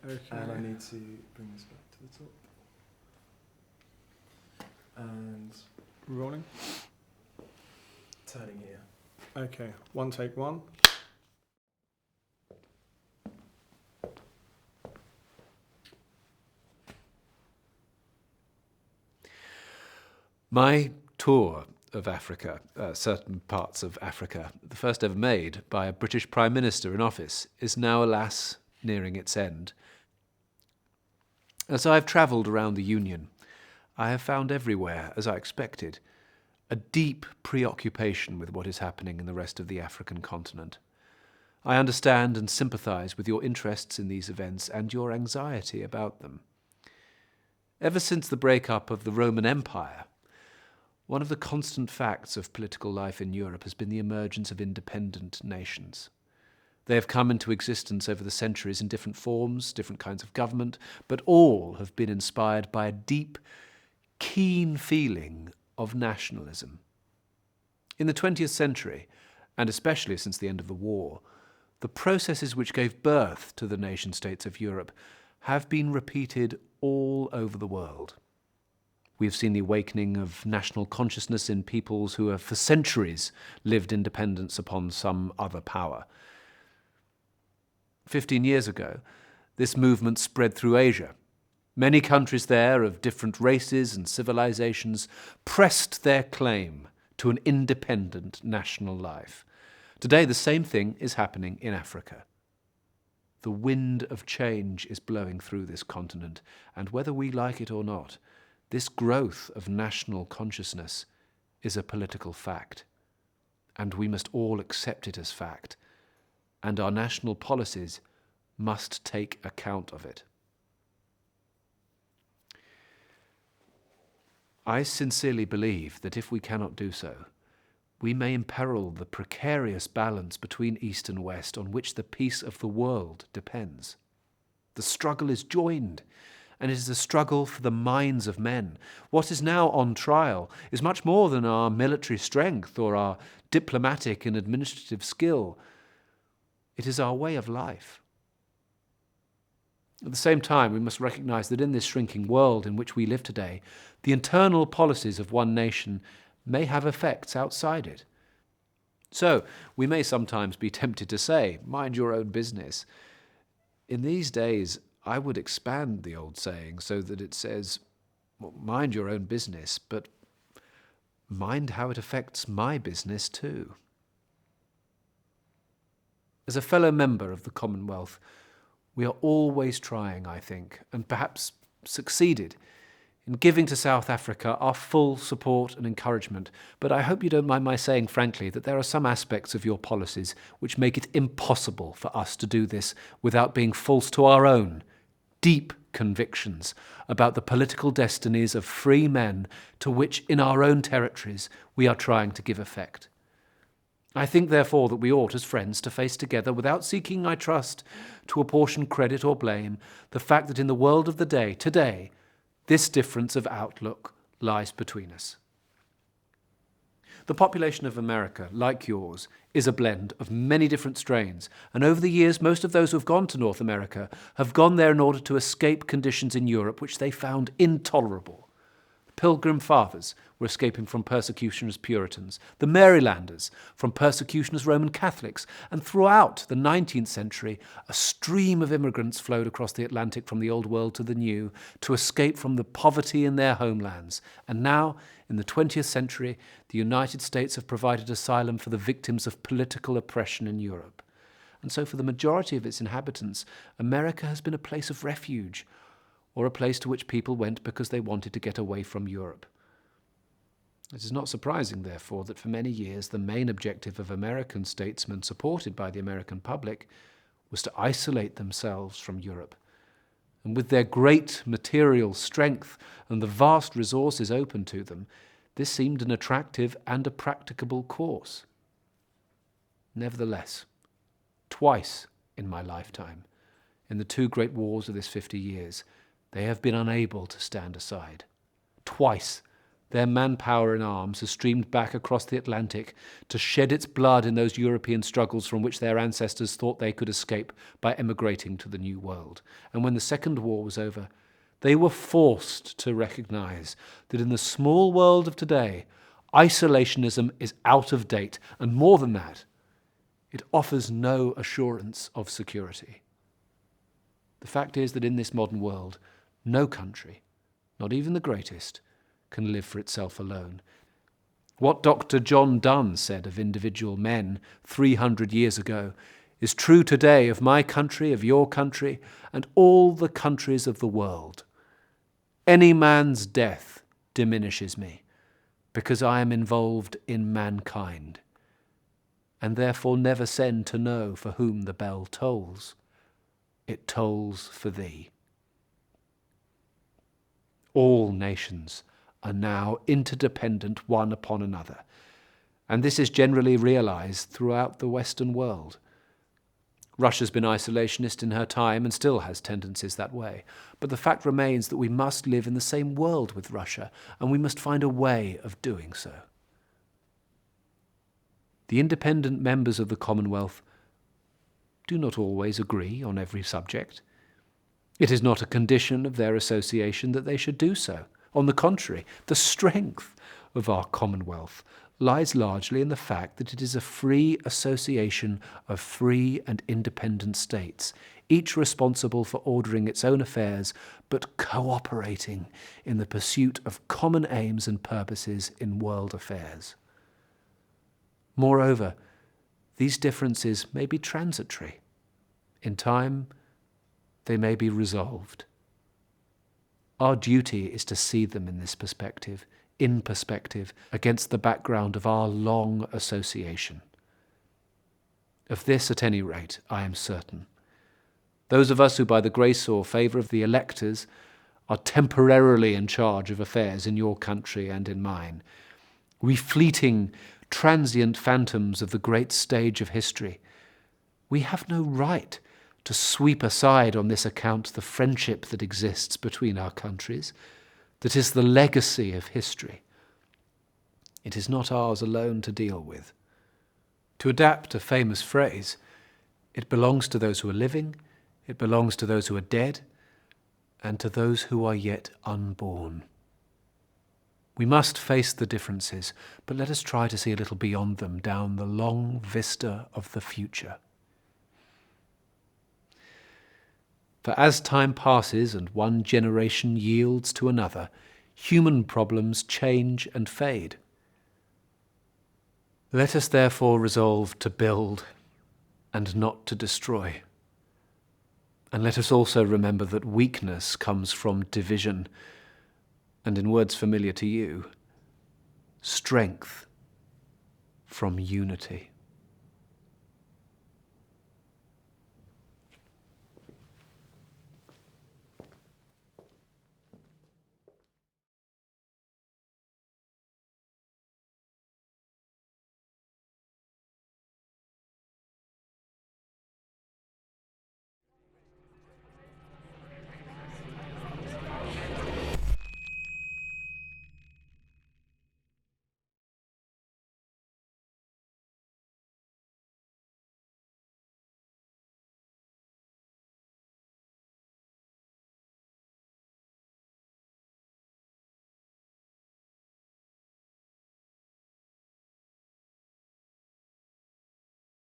Okay. And I need to bring this back to the top. And Rolling. turning here. Okay, one take one. My tour of Africa, certain parts of Africa, the first ever made by a British Prime Minister in office, is now, alas, nearing its end. As I've travelled around the Union, I have found everywhere, as I expected, a deep preoccupation with what is happening in the rest of the African continent. I understand and sympathise with your interests in these events and your anxiety about them. Ever since the breakup of the Roman Empire, one of the constant facts of political life in Europe has been the emergence of independent nations. They have come into existence over the centuries in different forms, different kinds of government, but all have been inspired by a deep, keen feeling of nationalism. In the 20th century, and especially since the end of the war, the processes which gave birth to the nation-states of Europe have been repeated all over the world. We have seen the awakening of national consciousness in peoples who have for centuries lived in dependence upon some other power. 15 years ago, this movement spread through Asia. Many countries there of different races and civilizations pressed their claim to an independent national life. Today, the same thing is happening in Africa. The wind of change is blowing through this continent, and whether we like it or not, this growth of national consciousness is a political fact, and we must all accept it as fact, and our national policies must take account of it. I sincerely believe that if we cannot do so, we may imperil the precarious balance between East and West on which the peace of the world depends. The struggle is joined, and it is a struggle for the minds of men. What is now on trial is much more than our military strength or our diplomatic and administrative skill. It is our way of life. At the same time, we must recognize that in this shrinking world in which we live today, the internal policies of one nation may have effects outside it. So, we may sometimes be tempted to say, mind your own business. In these days, I would expand the old saying so that it says, well, mind your own business, but mind how it affects my business too. As a fellow member of the Commonwealth, we are always trying, I think, and perhaps succeeded, in giving to South Africa our full support and encouragement. But I hope you don't mind my saying frankly that there are some aspects of your policies which make it impossible for us to do this without being false to our own deep convictions about the political destinies of free men to which in our own territories we are trying to give effect. I think, therefore, that we ought, as friends, to face together, without seeking, I trust, to apportion credit or blame, the fact that in the world of the day, today, this difference of outlook lies between us. The population of America, like yours, is a blend of many different strains, and over the years most of those who have gone to North America have gone there in order to escape conditions in Europe which they found intolerable. Pilgrim Fathers were escaping from persecution as Puritans, the Marylanders from persecution as Roman Catholics, and throughout the 19th century, a stream of immigrants flowed across the Atlantic from the Old World to the New to escape from the poverty in their homelands. And now, in the 20th century, the United States have provided asylum for the victims of political oppression in Europe. And so for the majority of its inhabitants, America has been a place of refuge, or a place to which people went because they wanted to get away from Europe. It is not surprising, therefore, that for many years the main objective of American statesmen supported by the American public was to isolate themselves from Europe. And with their great material strength and the vast resources open to them, this seemed an attractive and a practicable course. Nevertheless, twice in my lifetime, in the two great wars of this 50 years, they have been unable to stand aside. Twice Their manpower in arms has streamed back across the Atlantic to shed its blood in those European struggles from which their ancestors thought they could escape by emigrating to the New World. And when the Second War was over, they were forced to recognize that in the small world of today, isolationism is out of date, and more than that, it offers no assurance of security. The fact is that in this modern world, no country, not even the greatest, can live for itself alone. What Dr. John Donne said of individual men 300 years ago is true today of my country, of your country, and all the countries of the world. Any man's death diminishes me, because I am involved in mankind, and therefore never send to know for whom the bell tolls. It tolls for thee. All nations are now interdependent one upon another, and this is generally realized throughout the Western world. Russia's been isolationist in her time and still has tendencies that way, but the fact remains that we must live in the same world with Russia, and we must find a way of doing so. The independent members of the Commonwealth do not always agree on every subject. It is not a condition of their association that they should do so. On the contrary, the strength of our Commonwealth lies largely in the fact that it is a free association of free and independent states, each responsible for ordering its own affairs, but cooperating in the pursuit of common aims and purposes in world affairs. Moreover, these differences may be transitory. In time, they may be resolved. Our duty is to see them in this perspective, against the background of our long association. Of this, at any rate, I am certain. Those of us who, by the grace or favour of the electors, are temporarily in charge of affairs in your country and in mine, we fleeting, transient phantoms of the great stage of history, we have no right to sweep aside on this account the friendship that exists between our countries, that is the legacy of history. It is not ours alone to deal with. To adapt a famous phrase, it belongs to those who are living, it belongs to those who are dead, and to those who are yet unborn. We must face the differences, but let us try to see a little beyond them down the long vista of the future. For as time passes and one generation yields to another, human problems change and fade. Let us therefore resolve to build and not to destroy. And let us also remember that weakness comes from division, and in words familiar to you, strength from unity.